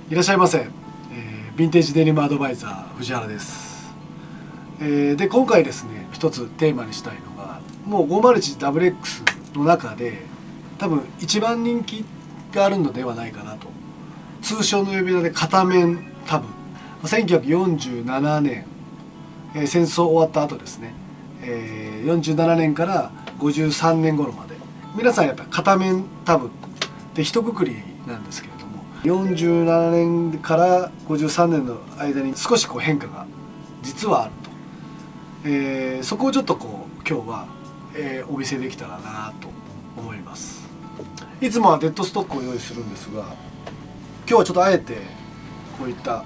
いらっしゃいませ、ヴィンテージデニムアドバイザー藤原です。で今回ですね、一つテーマにしたいのが、もう 501WX の中で多分一番人気があるのではないかなと。通称の呼び名で片面タブ。1947年、戦争終わった後ですね、47年から53年頃まで皆さんやっぱ片面タブって一括りなんですけれども、47年から53年の間に少し変化が実はあると、そこをちょっと今日は、お見せできたらなと思います。いつもはデッドストックを用意するんですが、今日はちょっとあえてこういった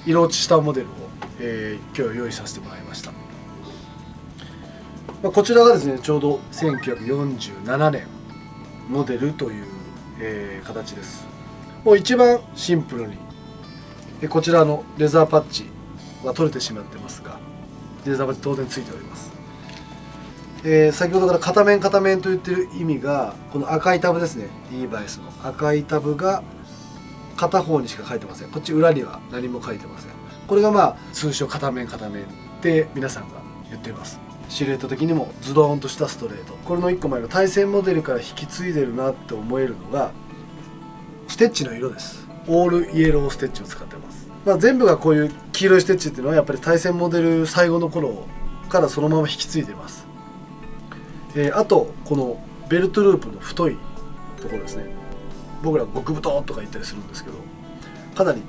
色落ちしたモデルを、今日用意させてもらいました。こちらがですね、ちょうど1947年モデルという、形です。もう一番シンプルに、こちらのレザーパッチは取れてしまってますが、レザーパッチ当然ついております。先ほどから片面片面と言ってる意味が、この赤いタブですね、Dバイスの赤いタブが片方にしか書いてません。こっち裏には何も書いてません。これが通称片面片面って皆さんが言っています。シルエット的にもズドーンとしたストレート。これの1個前の対戦モデルから引き継いでるなって思えるのがステッチの色です。オールイエローステッチを使ってます。全部がこういう黄色いステッチっていうのはやっぱり対戦モデル最後の頃からそのまま引き継いでます。あとこのベルトループの太いところですね。僕ら極太とか言ったりするんですけど、かなり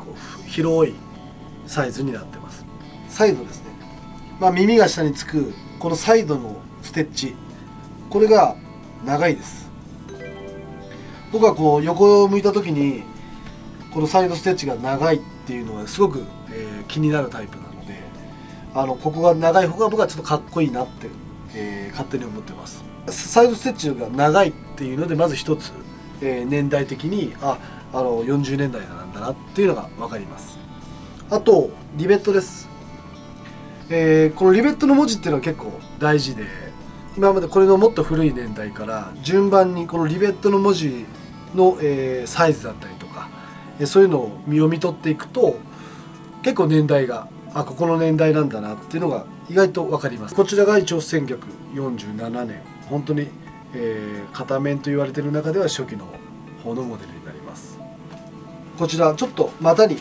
広いサイズになってます。サイドですね、耳が下につくこのサイドのステッチ、これが長いです。僕は横を向いた時にこのサイドステッチが長いっていうのはすごく、気になるタイプなので、ここが長い方が僕はちょっとかっこいいなって、勝手に思ってます。サイドステッチが長いっていうのでまず一つ、年代的に40年代なんだなっていうのが分かります。あとリベットです。このリベットの文字っていうのは結構大事で、今までこれのもっと古い年代から順番にこのリベットの文字の、サイズだったりとか、そういうのを読み取っていくと結構年代がここの年代なんだなっていうのが意外と分かります。こちらが一応1947年、本当に、片面と言われている中では初期の方のモデルになります。こちらちょっと股に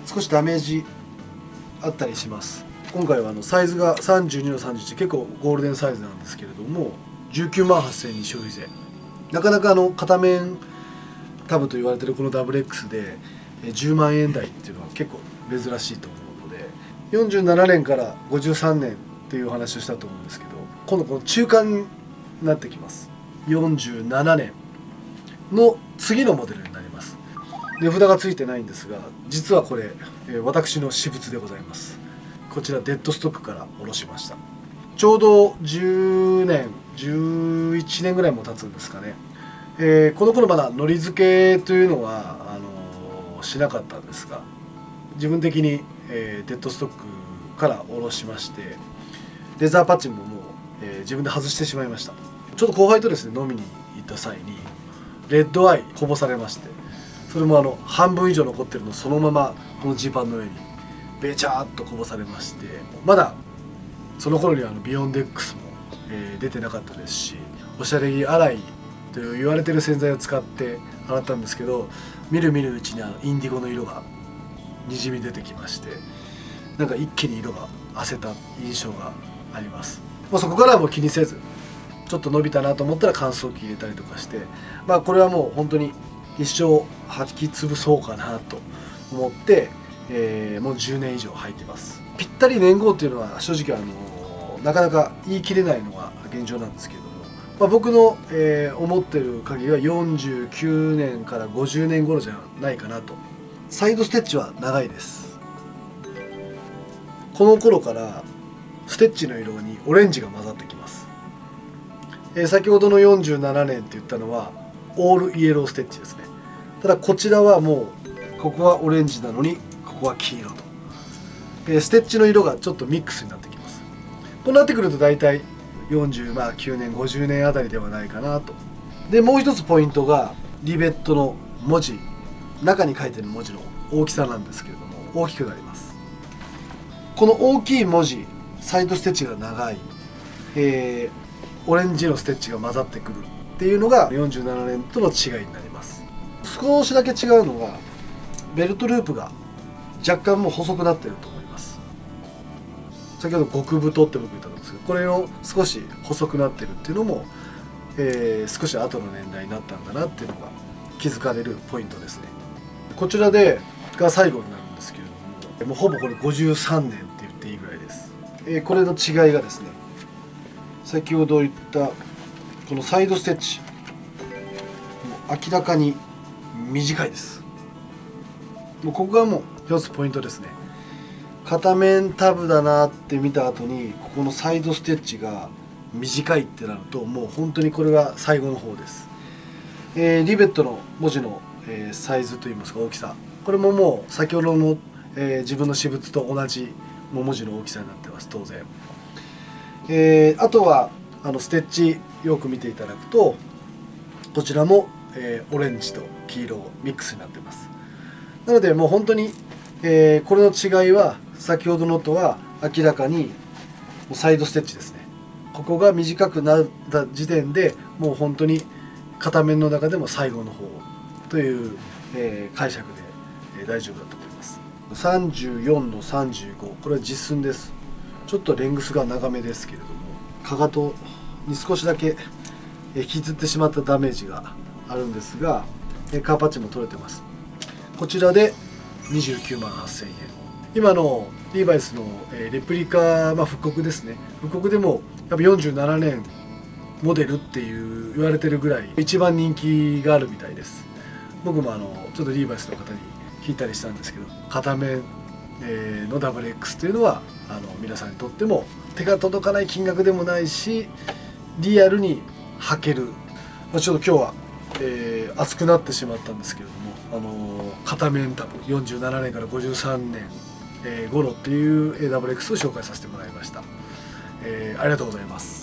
少しダメージあったりします。今回はサイズが32の31、結構ゴールデンサイズなんですけれども、19万8000円に消費税。なかなか片面タブと言われているこの WX で10万円台っていうのは結構珍しいと思うので、47年から53年っていうお話をしたと思うんですけど、今度この中間になってきます。47年の次のモデルになります。値札がついてないんですが、実はこれ、私の私物でございます。こちらデッドストックから下ろしました。ちょうど10年11年ぐらいも経つんですかね。この頃まだのり付けというのはしなかったんですが、自分的に、デッドストックから下ろしまして、レザーパッチももう、自分で外してしまいました。ちょっと後輩とですね飲みに行った際にレッドアイこぼされまして、それも半分以上残ってるのをそのままこのジーパンの上にべちゃーっとこぼされまして、まだその頃にはビヨンデックスも、出てなかったですし、おしゃれ着洗いと言われてる洗剤を使って洗ったんですけど、みるみるうちにインディゴの色がにじみ出てきまして、なんか一気に色が褪せた印象があります。そこからはもう気にせず、ちょっと伸びたなと思ったら乾燥機入れたりとかして、これはもう本当に一生履き潰そうかなと思って、もう10年以上履いてます。ぴったり年号っていうのは正直なかなか言い切れないのが現状なんですけれども、僕の、思ってる限りは49年から50年頃じゃないかなと。サイドステッチは長いです。この頃からステッチの色にオレンジが混ざってきます。先ほどの47年って言ったのはオールイエローステッチですね。ただこちらはもうここはオレンジなのにここは黄色と、ステッチの色がちょっとミックスになってきます。こうなってくると大体49年50年あたりではないかなと。でもう一つポイントがリベットの文字中に書いてる文字の大きさなんですけれども、大きくなります。この大きい文字、サイドステッチが長い、オレンジのステッチが混ざってくるっていうのが47年との違いになります。少しだけ違うのがベルトループが若干もう細くなってると思います。先ほど極太って僕言ったんですけど、これを少し細くなってるっていうのも、少し後の年代になったんだなっていうのが気づかれるポイントですね。こちらが最後になるんですけれども、もうほぼこれ53年って言っていいぐらいです。これの違いがですね、先ほど言ったこのサイドステッチ、もう明らかに短いです。もうここがもう一つポイントですね。片面タブだなって見た後にここのサイドステッチが短いってなると、もう本当にこれが最後の方です。リベットの文字の、サイズといいますか大きさ、これももう先ほどの、自分の私物と同じ文字の大きさになってます当然。あとはステッチよく見ていただくと、こちらも、オレンジと黄色ミックスになってます。なのでもう本当に、これの違いは先ほどのとは明らかにサイドステッチですね。ここが短くなった時点でもう本当に片面の中でも最後の方という、解釈で、大丈夫だと思います。34の35、これは実寸です。ちょっとレングスが長めですけれども、かかとに少しだけ引きずってしまったダメージがあるんですが、カーパッチも取れてます。こちらで29万8000円。今のリーバイスのレプリカ、復刻ですね。復刻でもやっぱ47年モデルっていう言われてるぐらい一番人気があるみたいです。僕もちょっとリーバイスの方に聞いたりしたんですけど、片面の WX というのは皆さんにとっても手が届かない金額でもないし、リアルに履ける。ちょっと今日は、熱くなってしまったんですけれども、片面タブ47年から53年、頃っていう WX を紹介させてもらいました。ありがとうございます。